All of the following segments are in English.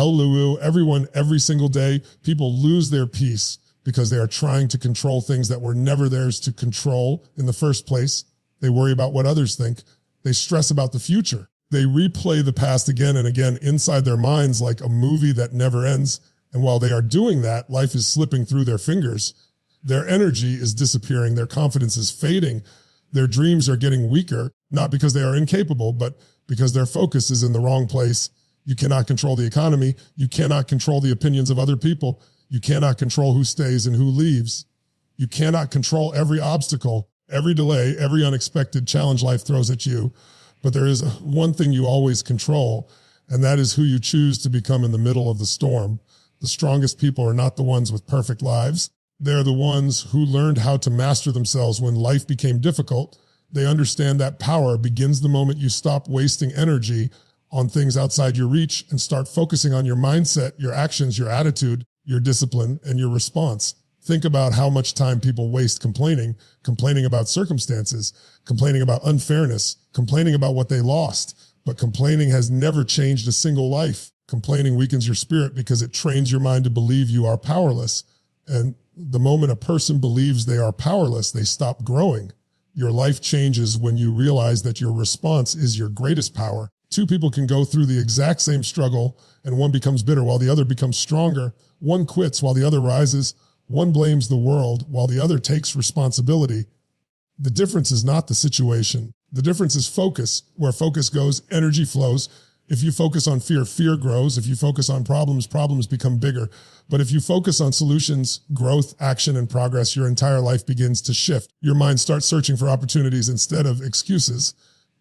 Hello, everyone, every single day, people lose their peace because they are trying to control things that were never theirs to control in the first place. They worry about what others think. They stress about the future. They replay the past again and again inside their minds like a movie that never ends. And while they are doing that, life is slipping through their fingers. Their energy is disappearing. Their confidence is fading. Their dreams are getting weaker, not because they are incapable, but because their focus is in the wrong place. You cannot control the economy. You cannot control the opinions of other people. You cannot control who stays and who leaves. You cannot control every obstacle, every delay, every unexpected challenge life throws at you. But there is one thing you always control, and that is who you choose to become in the middle of the storm. The strongest people are not the ones with perfect lives. They're the ones who learned how to master themselves when life became difficult. They understand that power begins the moment you stop wasting energy on things outside your reach and start focusing on your mindset, your actions, your attitude, your discipline, and your response. Think about how much time people waste complaining about circumstances, complaining about unfairness, complaining about what they lost. But complaining has never changed a single life. Complaining weakens your spirit because it trains your mind to believe you are powerless. And the moment a person believes they are powerless, they stop growing. Your life changes when you realize that your response is your greatest power. Two people can go through the exact same struggle and one becomes bitter while the other becomes stronger. One quits while the other rises. One blames the world while the other takes responsibility. The difference is not the situation. The difference is focus. Where focus goes, energy flows. If you focus on fear, fear grows. If you focus on problems, problems become bigger. But if you focus on solutions, growth, action, and progress, your entire life begins to shift. Your mind starts searching for opportunities instead of excuses.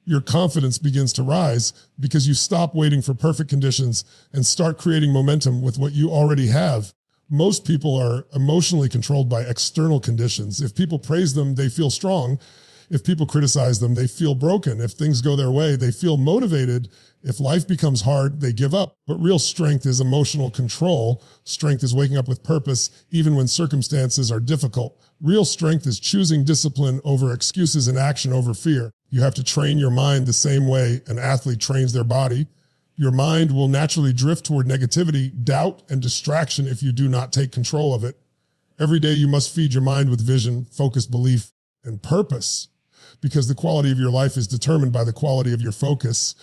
Your confidence begins to rise because you stop waiting for perfect conditions and start creating momentum with what you already have. Most people are emotionally controlled by external conditions. If people praise them, they feel strong. If people criticize them, they feel broken. If things go their way, they feel motivated. If life becomes hard, they give up. But real strength is emotional control. Strength is waking up with purpose, even when circumstances are difficult. Real strength is choosing discipline over excuses and action over fear. You have to train your mind the same way an athlete trains their body. Your mind will naturally drift toward negativity, doubt, and distraction if you do not take control of it. Every day you must feed your mind with vision, focus, belief, and purpose, because the quality of your life is determined by the quality of your focus.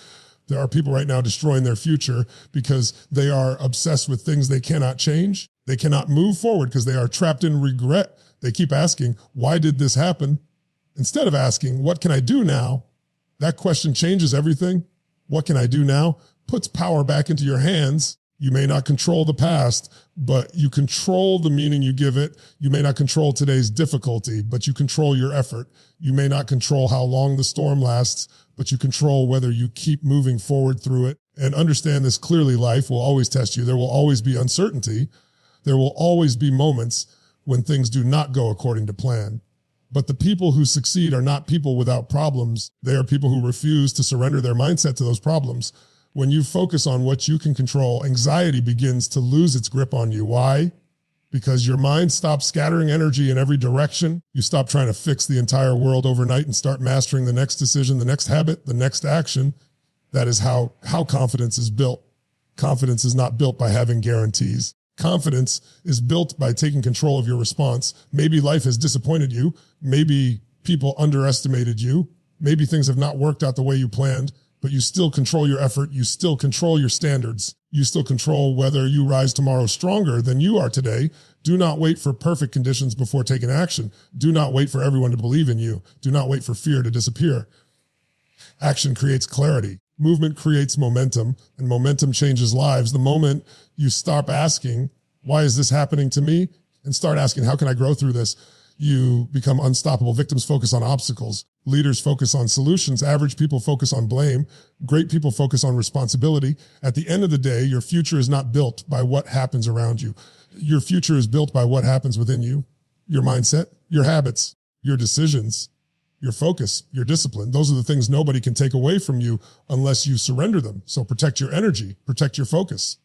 There are people right now destroying their future because they are obsessed with things they cannot change. They cannot move forward because they are trapped in regret. They keep asking, why did this happen? Instead of asking, what can I do now? That question changes everything. What can I do now? Puts power back into your hands. You may not control the past, but you control the meaning you give it. You may not control today's difficulty, but you control your effort. You may not control how long the storm lasts, but you control whether you keep moving forward through it. And understand this clearly, life will always test you. There will always be uncertainty. There will always be moments when things do not go according to plan. But the people who succeed are not people without problems. They are people who refuse to surrender their mindset to those problems. When you focus on what you can control, anxiety begins to lose its grip on you. Why? Because your mind stops scattering energy in every direction. You stop trying to fix the entire world overnight and start mastering the next decision, the next habit, the next action. That is how confidence is built. Confidence is not built by having guarantees. Confidence is built by taking control of your response. Maybe life has disappointed you. Maybe people underestimated you. Maybe things have not worked out the way you planned, but you still control your effort. You still control your standards. You still control whether you rise tomorrow stronger than you are today. Do not wait for perfect conditions before taking action. Do not wait for everyone to believe in you. Do not wait for fear to disappear. Action creates clarity. Movement creates momentum, and momentum changes lives. The moment you stop asking, why is this happening to me? And start asking, how can I grow through this? You become unstoppable. Victims focus on obstacles. Leaders focus on solutions. Average people focus on blame. Great people focus on responsibility. At the end of the day, your future is not built by what happens around you. Your future is built by what happens within you, your mindset, your habits, your decisions, your focus, your discipline. Those are the things nobody can take away from you unless you surrender them. So protect your energy, protect your focus.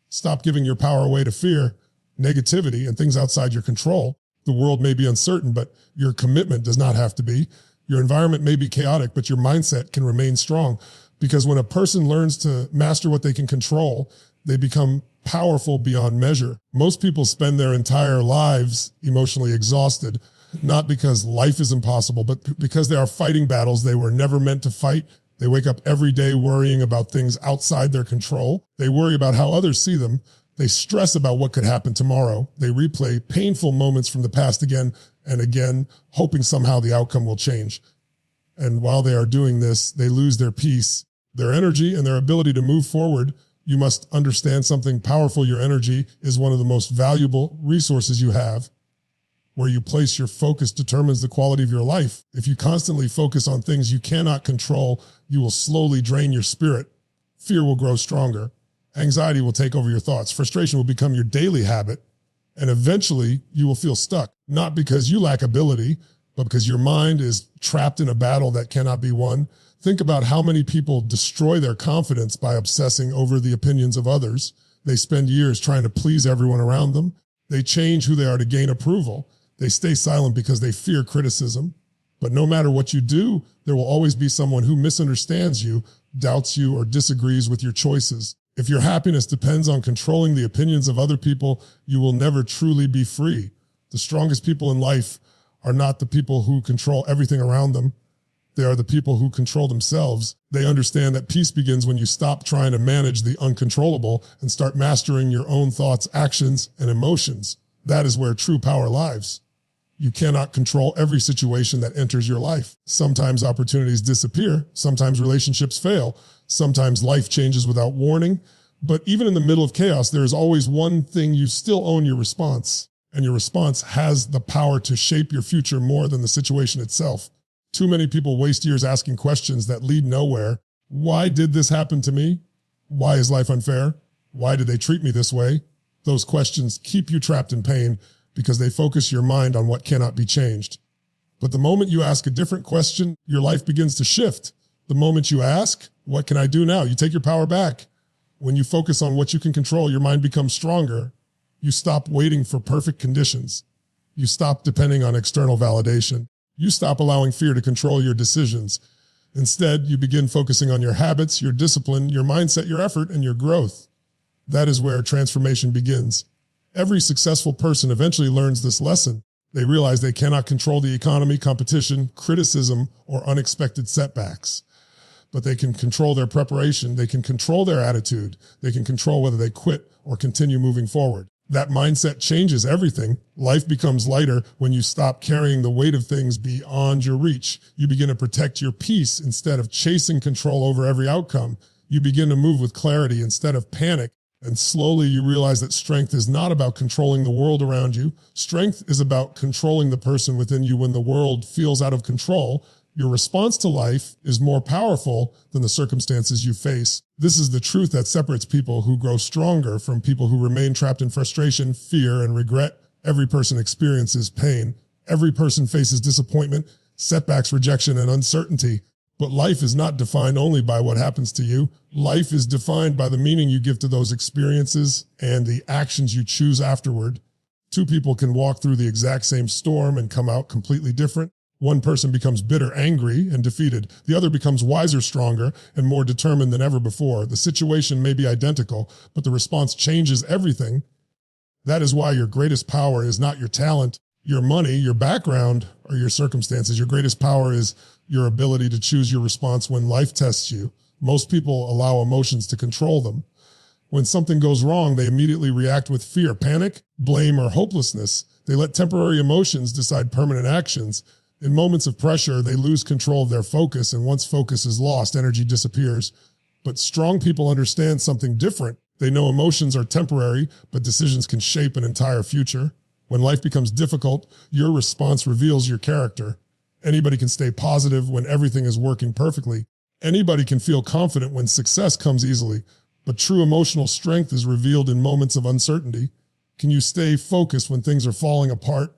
Stop giving your power away to fear, negativity, and things outside your control. The world may be uncertain, but your commitment does not have to be. Your environment may be chaotic, but your mindset can remain strong. Because when a person learns to master what they can control, They become powerful beyond measure. Most people spend their entire lives emotionally exhausted, not because life is impossible, but because they are fighting battles they were never meant to fight. They wake up every day worrying about things outside their control. They worry about how others see them. They stress about what could happen tomorrow. They replay painful moments from the past again and again, hoping somehow the outcome will change. And while they are doing this, they lose their peace, their energy, and their ability to move forward. You must understand something powerful. Your energy is one of the most valuable resources you have. Where you place your focus determines the quality of your life. If you constantly focus on things you cannot control, you will slowly drain your spirit. Fear will grow stronger. Anxiety will take over your thoughts. Frustration will become your daily habit. And eventually you will feel stuck, not because you lack ability, but because your mind is trapped in a battle that cannot be won. Think about how many people destroy their confidence by obsessing over the opinions of others. They spend years trying to please everyone around them. They change who they are to gain approval. They stay silent because they fear criticism. But no matter what you do, there will always be someone who misunderstands you, doubts you, or disagrees with your choices. If your happiness depends on controlling the opinions of other people, you will never truly be free. The strongest people in life are not the people who control everything around them. They are the people who control themselves. They understand that peace begins when you stop trying to manage the uncontrollable and start mastering your own thoughts, actions, and emotions. That is where true power lies. You cannot control every situation that enters your life. Sometimes opportunities disappear. Sometimes relationships fail. Sometimes life changes without warning. But even in the middle of chaos, there is always one thing you still own: your response. And your response has the power to shape your future more than the situation itself. Too many people waste years asking questions that lead nowhere. Why did this happen to me? Why is life unfair? Why did they treat me this way? Those questions keep you trapped in pain because they focus your mind on what cannot be changed. But the moment you ask a different question, your life begins to shift. The moment you ask, what can I do now? You take your power back. When you focus on what you can control, your mind becomes stronger. You stop waiting for perfect conditions. You stop depending on external validation. You stop allowing fear to control your decisions. Instead, you begin focusing on your habits, your discipline, your mindset, your effort, and your growth. That is where transformation begins. Every successful person eventually learns this lesson. They realize they cannot control the economy, competition, criticism, or unexpected setbacks. But they can control their preparation. They can control their attitude. They can control whether they quit or continue moving forward. That mindset changes everything. Life becomes lighter when you stop carrying the weight of things beyond your reach. You begin to protect your peace instead of chasing control over every outcome. You begin to move with clarity instead of panic. And slowly you realize that strength is not about controlling the world around you. Strength is about controlling the person within you when the world feels out of control. Your response to life is more powerful than the circumstances you face. This is the truth that separates people who grow stronger from people who remain trapped in frustration, fear, and regret. Every person experiences pain. Every person faces disappointment, setbacks, rejection, and uncertainty. But life is not defined only by what happens to you. Life is defined by the meaning you give to those experiences and the actions you choose afterward. Two people can walk through the exact same storm and come out completely different. One person becomes bitter, angry, and defeated. The other becomes wiser, stronger, and more determined than ever before. The situation may be identical, but the response changes everything. That is why your greatest power is not your talent, your money, your background, or your circumstances. Your greatest power is your ability to choose your response when life tests you. Most people allow emotions to control them. When something goes wrong, they immediately react with fear, panic, blame, or hopelessness. They let temporary emotions decide permanent actions. In moments of pressure, they lose control of their focus, and once focus is lost, energy disappears. But strong people understand something different. They know emotions are temporary, but decisions can shape an entire future. When life becomes difficult, your response reveals your character. Anybody can stay positive when everything is working perfectly. Anybody can feel confident when success comes easily. But true emotional strength is revealed in moments of uncertainty. Can you stay focused when things are falling apart?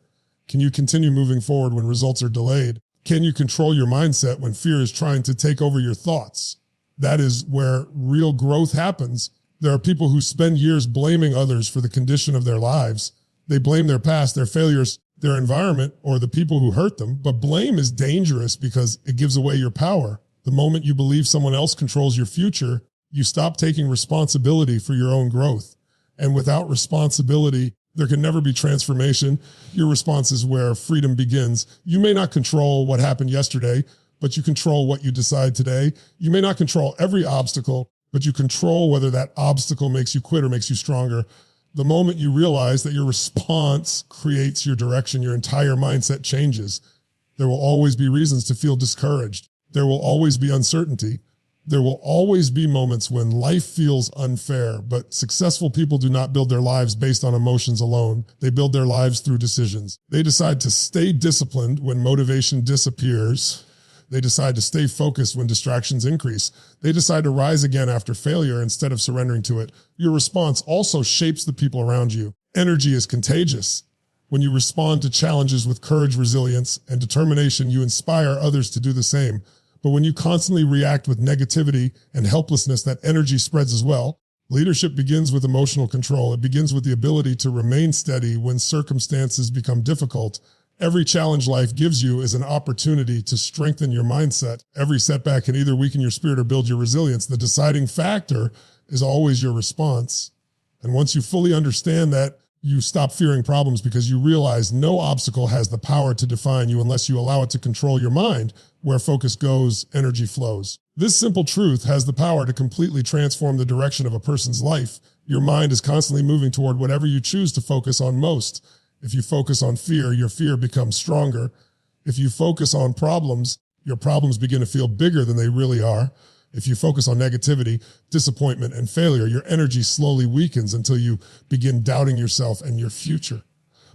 Can you continue moving forward when results are delayed? Can you control your mindset when fear is trying to take over your thoughts? That is where real growth happens. There are people who spend years blaming others for the condition of their lives. They blame their past, their failures, their environment, or the people who hurt them. But blame is dangerous because it gives away your power. The moment you believe someone else controls your future, You stop taking responsibility for your own growth. And without responsibility, there can never be transformation. Your response is where freedom begins. You may not control what happened yesterday, but you control what you decide today. You may not control every obstacle, but you control whether that obstacle makes you quit or makes you stronger. The moment you realize that your response creates your direction, your entire mindset changes. There will always be reasons to feel discouraged. There will always be uncertainty. There will always be moments when life feels unfair, but successful people do not build their lives based on emotions alone. They build their lives through decisions. They decide to stay disciplined when motivation disappears. They decide to stay focused when distractions increase. They decide to rise again after failure instead of surrendering to it. Your response also shapes the people around you. Energy is contagious. When you respond to challenges with courage, resilience, and determination, you inspire others to do the same. But when you constantly react with negativity and helplessness, that energy spreads as well. Leadership begins with emotional control. It begins with the ability to remain steady when circumstances become difficult. Every challenge life gives you is an opportunity to strengthen your mindset. Every setback can either weaken your spirit or build your resilience. The deciding factor is always your response. And once you fully understand that, you stop fearing problems because you realize no obstacle has the power to define you unless you allow it to control your mind. Where focus goes, energy flows. This simple truth has the power to completely transform the direction of a person's life. Your mind is constantly moving toward whatever you choose to focus on most. If you focus on fear, your fear becomes stronger. If you focus on problems, your problems begin to feel bigger than they really are. If you focus on negativity, disappointment, and failure, your energy slowly weakens until you begin doubting yourself and your future.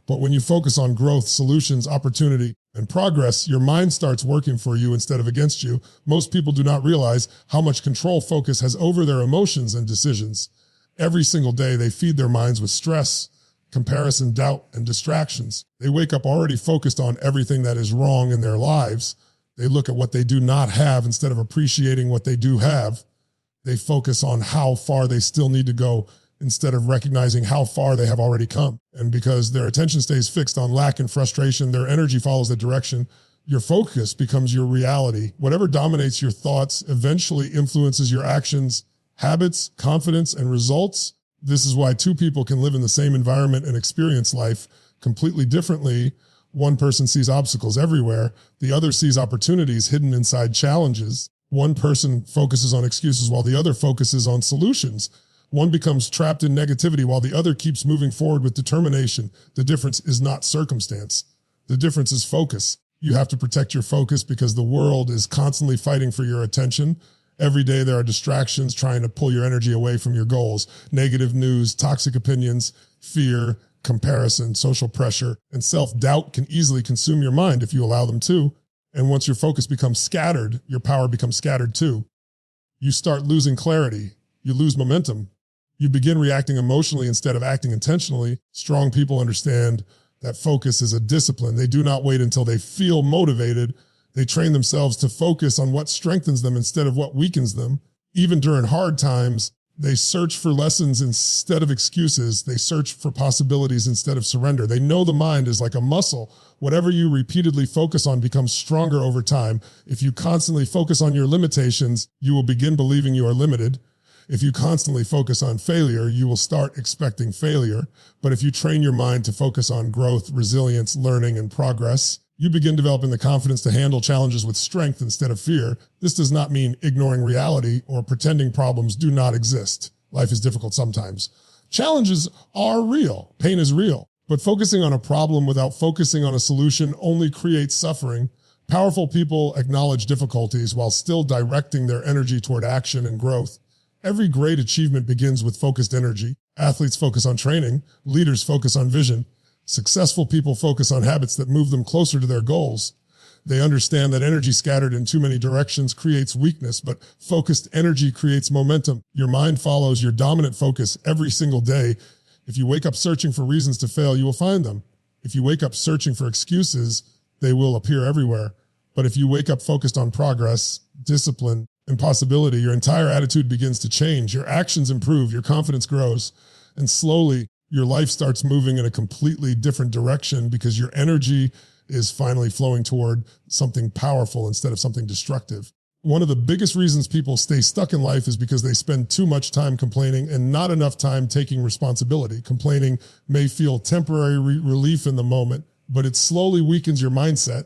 But when you focus on growth, solutions, opportunity, and progress, your mind starts working for you instead of against you. Most people do not realize how much control focus has over their emotions and decisions. Every single day, they feed their minds with stress, comparison, doubt, and distractions. They wake up already focused on everything that is wrong in their lives. They look at what they do not have instead of appreciating what they do have. They focus on how far they still need to go instead of recognizing how far they have already come. And because their attention stays fixed on lack and frustration, their energy follows the direction. Your focus becomes your reality. Whatever dominates your thoughts eventually influences your actions, habits, confidence, and results. This is why two people can live in the same environment and experience life completely differently. One person sees obstacles everywhere. The other sees opportunities hidden inside challenges. One person focuses on excuses while the other focuses on solutions. One becomes trapped in negativity while the other keeps moving forward with determination. The difference is not circumstance. The difference is focus. You have to protect your focus because the world is constantly fighting for your attention. Every day there are distractions trying to pull your energy away from your goals. Negative news, toxic opinions, fear, comparison, social pressure, and self-doubt can easily consume your mind if you allow them to. And once your focus becomes scattered, your power becomes scattered too. You start losing clarity. You lose momentum. You begin reacting emotionally instead of acting intentionally. Strong people understand that focus is a discipline. They do not wait until they feel motivated. They train themselves to focus on what strengthens them instead of what weakens them. Even during hard times, they search for lessons instead of excuses. They search for possibilities instead of surrender. They know the mind is like a muscle. Whatever you repeatedly focus on becomes stronger over time. If you constantly focus on your limitations, you will begin believing you are limited. If you constantly focus on failure, you will start expecting failure. But if you train your mind to focus on growth, resilience, learning, and progress, you begin developing the confidence to handle challenges with strength instead of fear. This does not mean ignoring reality or pretending problems do not exist. Life is difficult sometimes. Challenges are real. Pain is real. But focusing on a problem without focusing on a solution only creates suffering. Powerful people acknowledge difficulties while still directing their energy toward action and growth. Every great achievement begins with focused energy. Athletes focus on training. Leaders focus on vision. Successful people focus on habits that move them closer to their goals. They understand that energy scattered in too many directions creates weakness, but focused energy creates momentum. Your mind follows your dominant focus every single day. If you wake up searching for reasons to fail, you will find them. If you wake up searching for excuses, they will appear everywhere. But if you wake up focused on progress, discipline, and possibility, your entire attitude begins to change. Your actions improve, your confidence grows, and slowly your life starts moving in a completely different direction because your energy is finally flowing toward something powerful instead of something destructive. One of the biggest reasons people stay stuck in life is because they spend too much time complaining and not enough time taking responsibility. Complaining may feel temporary relief in the moment, but it slowly weakens your mindset.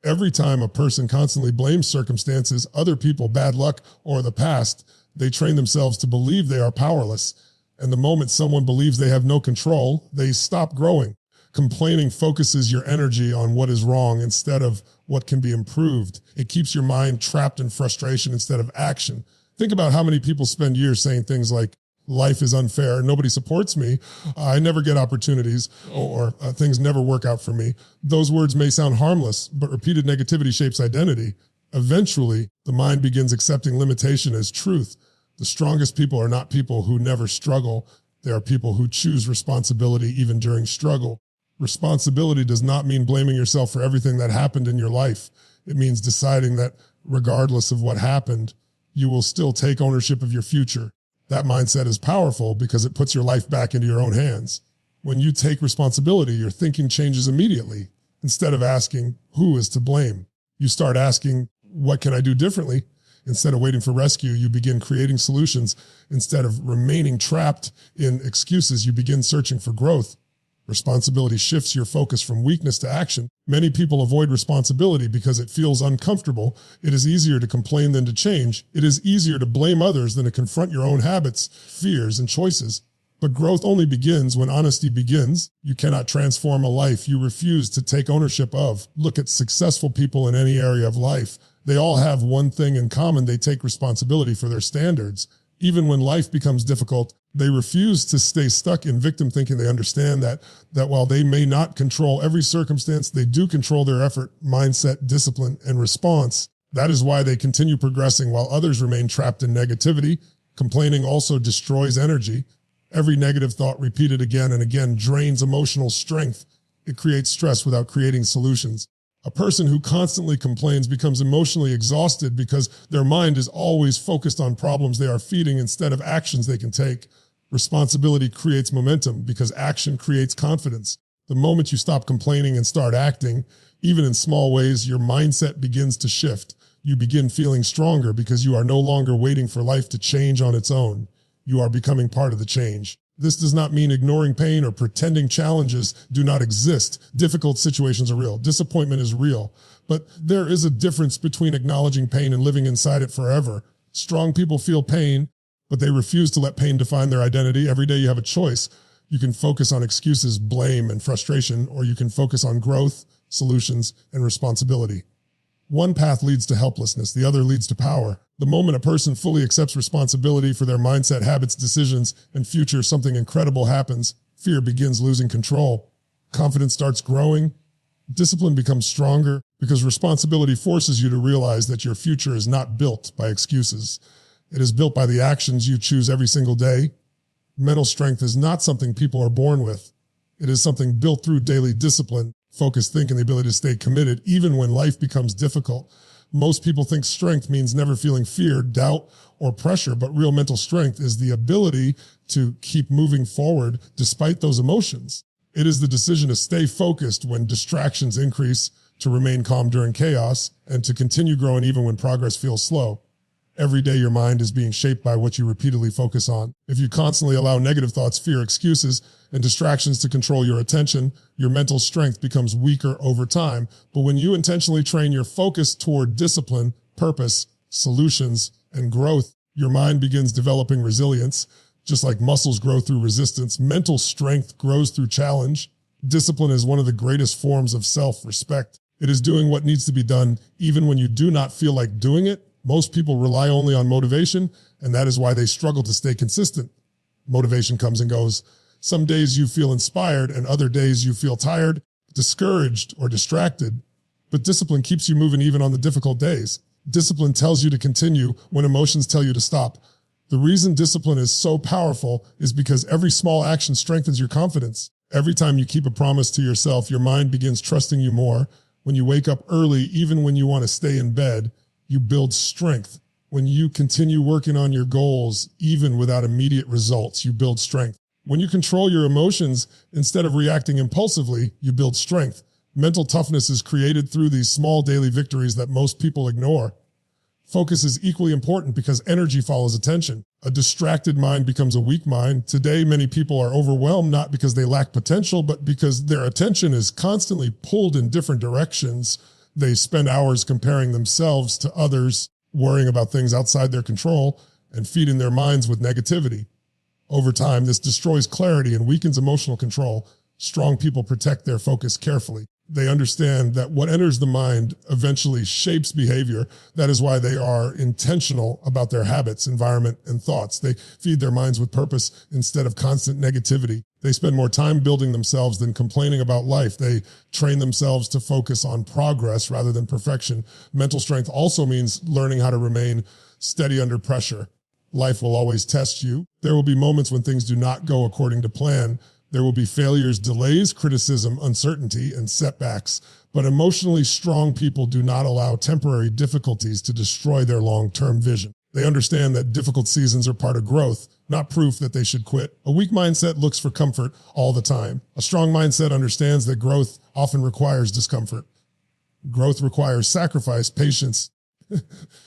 Every time a person constantly blames circumstances, other people, bad luck, or the past, they train themselves to believe they are powerless. And the moment someone believes they have no control, they stop growing. Complaining focuses your energy on what is wrong instead of what can be improved. It keeps your mind trapped in frustration instead of action. Think about how many people spend years saying things like, life is unfair, nobody supports me, I never get opportunities, or things never work out for me. Those words may sound harmless, but repeated negativity shapes identity. Eventually, the mind begins accepting limitation as truth. The strongest people are not people who never struggle. They are people who choose responsibility even during struggle. Responsibility does not mean blaming yourself for everything that happened in your life. It means deciding that regardless of what happened, you will still take ownership of your future. That mindset is powerful because it puts your life back into your own hands. When you take responsibility, your thinking changes immediately. Instead of asking, who is to blame? You start asking, what can I do differently? Instead of waiting for rescue, you begin creating solutions. Instead of remaining trapped in excuses, you begin searching for growth. Responsibility shifts your focus from weakness to action. Many people avoid responsibility because it feels uncomfortable. It is easier to complain than to change. It is easier to blame others than to confront your own habits, fears, and choices. But growth only begins when honesty begins. You cannot transform a life you refuse to take ownership of. Look at successful people in any area of life. They all have one thing in common. They take responsibility for their standards. Even when life becomes difficult, they refuse to stay stuck in victim thinking. They understand that while they may not control every circumstance, they do control their effort, mindset, discipline, and response. That is why they continue progressing while others remain trapped in negativity. Complaining also destroys energy. Every negative thought repeated again and again drains emotional strength. It creates stress without creating solutions. A person who constantly complains becomes emotionally exhausted because their mind is always focused on problems they are feeding instead of actions they can take. Responsibility creates momentum because action creates confidence. The moment you stop complaining and start acting, even in small ways, your mindset begins to shift. You begin feeling stronger because you are no longer waiting for life to change on its own. You are becoming part of the change. This does not mean ignoring pain or pretending challenges do not exist. Difficult situations are real. Disappointment is real. But there is a difference between acknowledging pain and living inside it forever. Strong people feel pain, but they refuse to let pain define their identity. Every day you have a choice. You can focus on excuses, blame, and frustration, or you can focus on growth, solutions, and responsibility. One path leads to helplessness. The other leads to power. The moment a person fully accepts responsibility for their mindset, habits, decisions, and future, something incredible happens. Fear begins losing control. Confidence starts growing. Discipline becomes stronger because responsibility forces you to realize that your future is not built by excuses. It is built by the actions you choose every single day. Mental strength is not something people are born with. It is something built through daily discipline, focused thinking, the ability to stay committed even when life becomes difficult. Most people think strength means never feeling fear, doubt, or pressure, but real mental strength is the ability to keep moving forward despite those emotions. It is the decision to stay focused when distractions increase, to remain calm during chaos, and to continue growing even when progress feels slow. Every day your mind is being shaped by what you repeatedly focus on. If you constantly allow negative thoughts, fear, excuses, and distractions to control your attention, your mental strength becomes weaker over time. But when you intentionally train your focus toward discipline, purpose, solutions, and growth, your mind begins developing resilience. Just like muscles grow through resistance, mental strength grows through challenge. Discipline is one of the greatest forms of self-respect. It is doing what needs to be done even when you do not feel like doing it. Most people rely only on motivation, and that is why they struggle to stay consistent. Motivation comes and goes. Some days you feel inspired, and other days you feel tired, discouraged, or distracted. But discipline keeps you moving even on the difficult days. Discipline tells you to continue when emotions tell you to stop. The reason discipline is so powerful is because every small action strengthens your confidence. Every time you keep a promise to yourself, your mind begins trusting you more. When you wake up early, even when you want to stay in bed, you build strength. When you continue working on your goals, even without immediate results, you build strength. When you control your emotions instead of reacting impulsively, you build strength. Mental toughness is created through these small daily victories that most people ignore. Focus is equally important because energy follows attention. A distracted mind becomes a weak mind. Today, many people are overwhelmed not because they lack potential, but because their attention is constantly pulled in different directions. They spend hours comparing themselves to others, worrying about things outside their control, and feeding their minds with negativity. Over time, this destroys clarity and weakens emotional control. Strong people protect their focus carefully. They understand that what enters the mind eventually shapes behavior. That is why they are intentional about their habits, environment, and thoughts. They feed their minds with purpose instead of constant negativity. They spend more time building themselves than complaining about life. They train themselves to focus on progress rather than perfection. Mental strength also means learning how to remain steady under pressure. Life will always test you. There will be moments when things do not go according to plan. There will be failures, delays, criticism, uncertainty, and setbacks. But emotionally strong people do not allow temporary difficulties to destroy their long-term vision. They understand that difficult seasons are part of growth, not proof that they should quit. A weak mindset looks for comfort all the time. A strong mindset understands that growth often requires discomfort. Growth requires sacrifice, patience,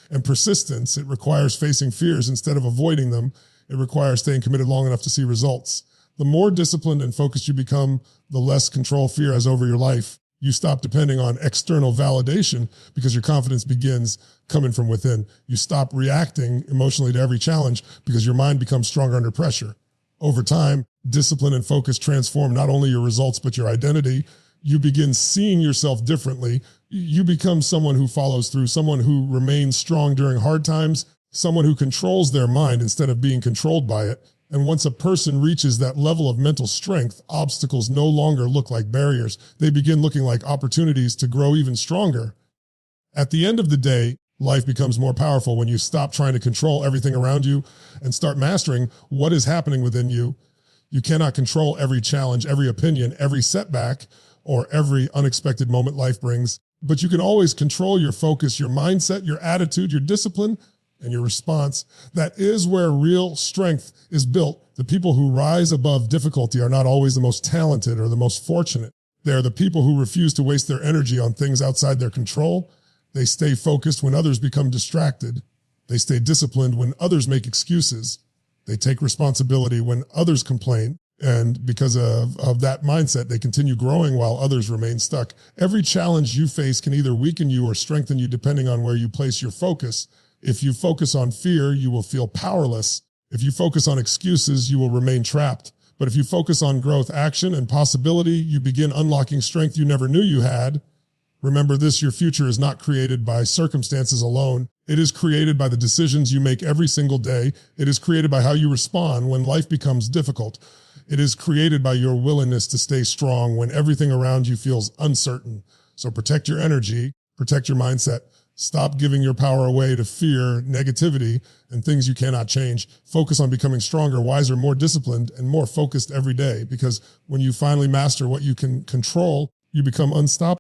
and persistence. It requires facing fears instead of avoiding them. It requires staying committed long enough to see results. The more disciplined and focused you become, the less control fear has over your life. You stop depending on external validation because your confidence begins coming from within. You stop reacting emotionally to every challenge because your mind becomes stronger under pressure. Over time, discipline and focus transform not only your results, but your identity. You begin seeing yourself differently. You become someone who follows through, someone who remains strong during hard times, someone who controls their mind instead of being controlled by it. And once a person reaches that level of mental strength, obstacles no longer look like barriers. They begin looking like opportunities to grow even stronger. At the end of the day, life becomes more powerful when you stop trying to control everything around you and start mastering what is happening within you. You cannot control every challenge, every opinion, every setback, or every unexpected moment life brings, but you can always control your focus, your mindset, your attitude, your discipline, and your response. That is where real strength is built. The people who rise above difficulty are not always the most talented or the most fortunate. They are the people who refuse to waste their energy on things outside their control. They stay focused when others become distracted. They stay disciplined when others make excuses. They take responsibility when others complain. And because of that mindset, they continue growing while others remain stuck. Every challenge you face can either weaken you or strengthen you depending on where you place your focus. If you focus on fear, you will feel powerless. If you focus on excuses, you will remain trapped. But if you focus on growth, action, and possibility, you begin unlocking strength you never knew you had. Remember this, your future is not created by circumstances alone. It is created by the decisions you make every single day. It is created by how you respond when life becomes difficult. It is created by your willingness to stay strong when everything around you feels uncertain. So protect your energy, protect your mindset. Stop giving your power away to fear, negativity, and things you cannot change. Focus on becoming stronger, wiser, more disciplined, and more focused every day, because when you finally master what you can control, you become unstoppable.